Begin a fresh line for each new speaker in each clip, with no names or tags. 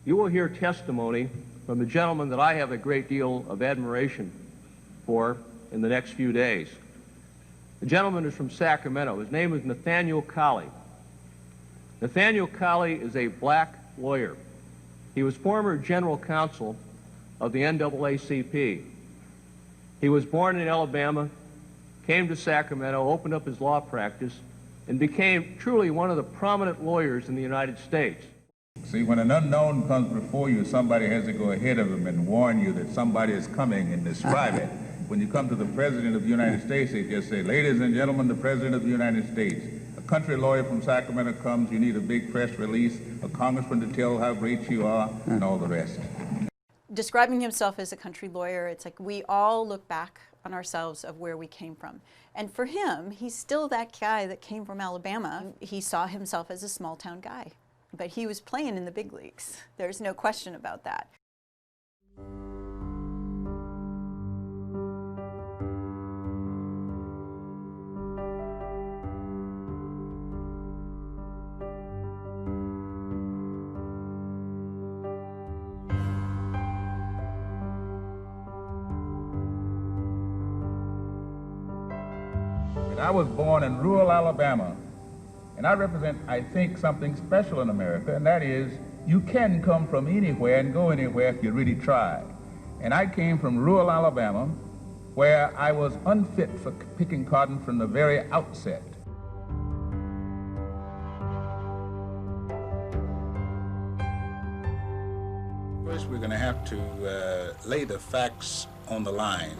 You will hear testimony from the gentleman that I have a great deal of admiration for in the next few days. The gentleman is from Sacramento. His name is Nathaniel Colley. Nathaniel Colley is a black lawyer. He was former general counsel of the NAACP. He was born in Alabama, came to Sacramento, opened up his law practice, and became truly one of the prominent lawyers in the United States.
See, when an unknown comes before you, somebody has to go ahead of him and warn you that somebody is coming and describe it. When you come to the President of the United States, they just say, "Ladies and gentlemen, the President of the United States." A country lawyer from Sacramento comes, you need a big press release, a congressman to tell how great you are, and all the rest.
Describing himself as a country lawyer, it's like we all look back on ourselves of where we came from. And for him, he's still that guy that came from Alabama. He saw himself as a small town guy, but he was playing in the big leagues. There's no question about that.
I was born in rural Alabama, and I represent, I think, something special in America, and that is you can come from anywhere and go anywhere if you really try. And I came from rural Alabama, where I was unfit for picking cotton from the very outset. First, we're going to have to lay the facts on the line.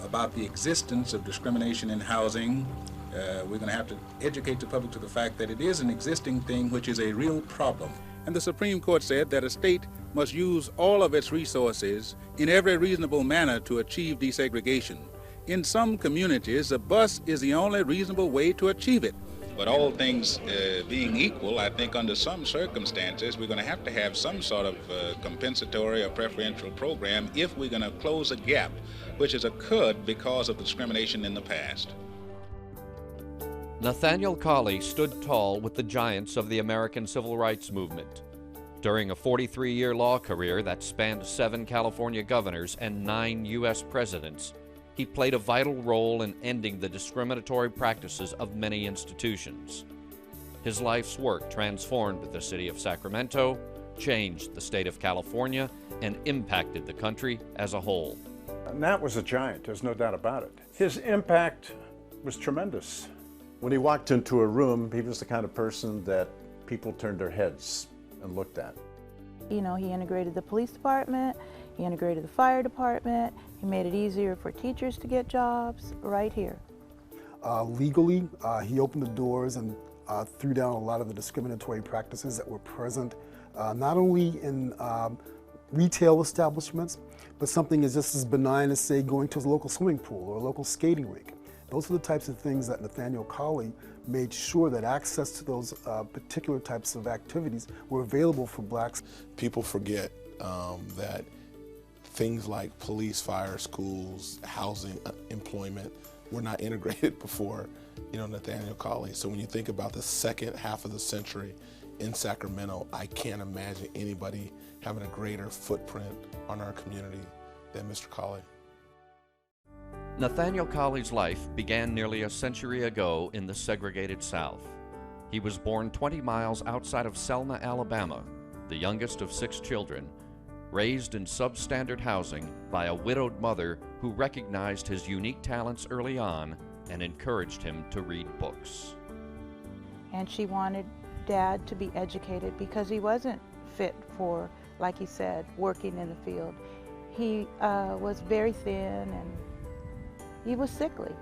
About the existence of discrimination in housing. We're going to have to educate the public to the fact that it is an existing thing which is a real problem. And the Supreme Court said that a state must use all of its resources in every reasonable manner to achieve desegregation. In some communities, a bus is the only reasonable way to achieve it. But all things being equal, I think under some circumstances, we're going to have some sort of compensatory or preferential program if we're going to close a gap which has occurred because of discrimination in the past.
Nathaniel Colley stood tall with the giants of the American Civil Rights Movement. During a 43-year law career that spanned 7 California governors and 9 U.S. presidents, he played a vital role in ending the discriminatory practices of many institutions. His life's work transformed the city of Sacramento, changed the state of California, and impacted the country as a whole.
Nat was a giant, there's no doubt about it. His impact was tremendous. When he walked into a room, he was the kind of person that people turned their heads and looked at.
You know, he integrated the police department, he integrated the fire department, he made it easier for teachers to get jobs right here.
Legally, he opened the doors and threw down a lot of the discriminatory practices that were present, not only in retail establishments, but something is just as benign as, say, going to a local swimming pool or a local skating rink. Those are the types of things that Nathaniel Colley made sure that access to those particular types of activities were available for blacks.
People forget that things like police, fire, schools, housing, employment were not integrated before, Nathaniel Colley. So when you think about the second half of the century in Sacramento, I can't imagine anybody having a greater footprint on our community than Mr. Colley.
Nathaniel Colley's life began nearly a century ago in the segregated South. He was born 20 miles outside of Selma, Alabama, the youngest of 6 children, raised in substandard housing by a widowed mother who recognized his unique talents early on and encouraged him to read books.
And she wanted Dad to be educated because he wasn't fit for, like he said, working in the field. He was very thin and he was sickly.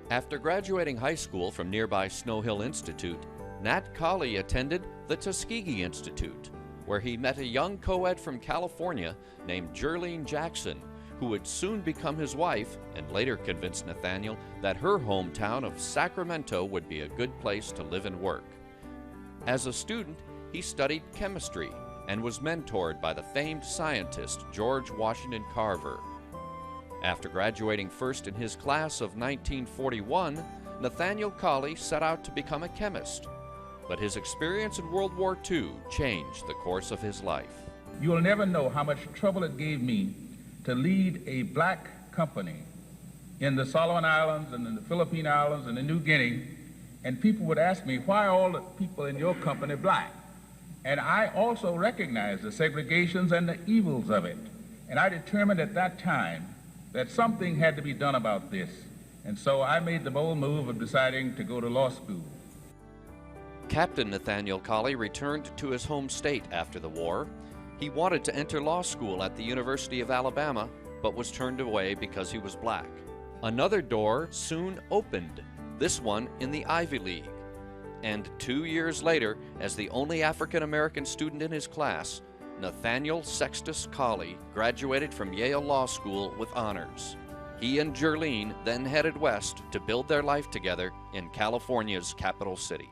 After graduating high school from nearby Snow Hill Institute, Nat Colley attended the Tuskegee Institute, where he met a young co-ed from California named Jerlene Jackson, who would soon become his wife and later convinced Nathaniel that her hometown of Sacramento would be a good place to live and work. As a student, he studied chemistry and was mentored by the famed scientist George Washington Carver. After graduating first in his class of 1941, Nathaniel Colley set out to become a chemist. But his experience in World War II changed the course of his life.
You will never know how much trouble it gave me to lead a black company in the Solomon Islands and in the Philippine Islands and in New Guinea, and people would ask me, why are all the people in your company black? And I also recognized the segregations and the evils of it. And I determined at that time that something had to be done about this. And so I made the bold move of deciding to go to law school.
Captain Nathaniel Colley returned to his home state after the war. He wanted to enter law school at the University of Alabama, but was turned away because he was black. Another door soon opened, this one in the Ivy League. And 2 years later, as the only African-American student in his class, Nathaniel Sextus Colley graduated from Yale Law School with honors. He and Jerline then headed west to build their life together in California's capital city.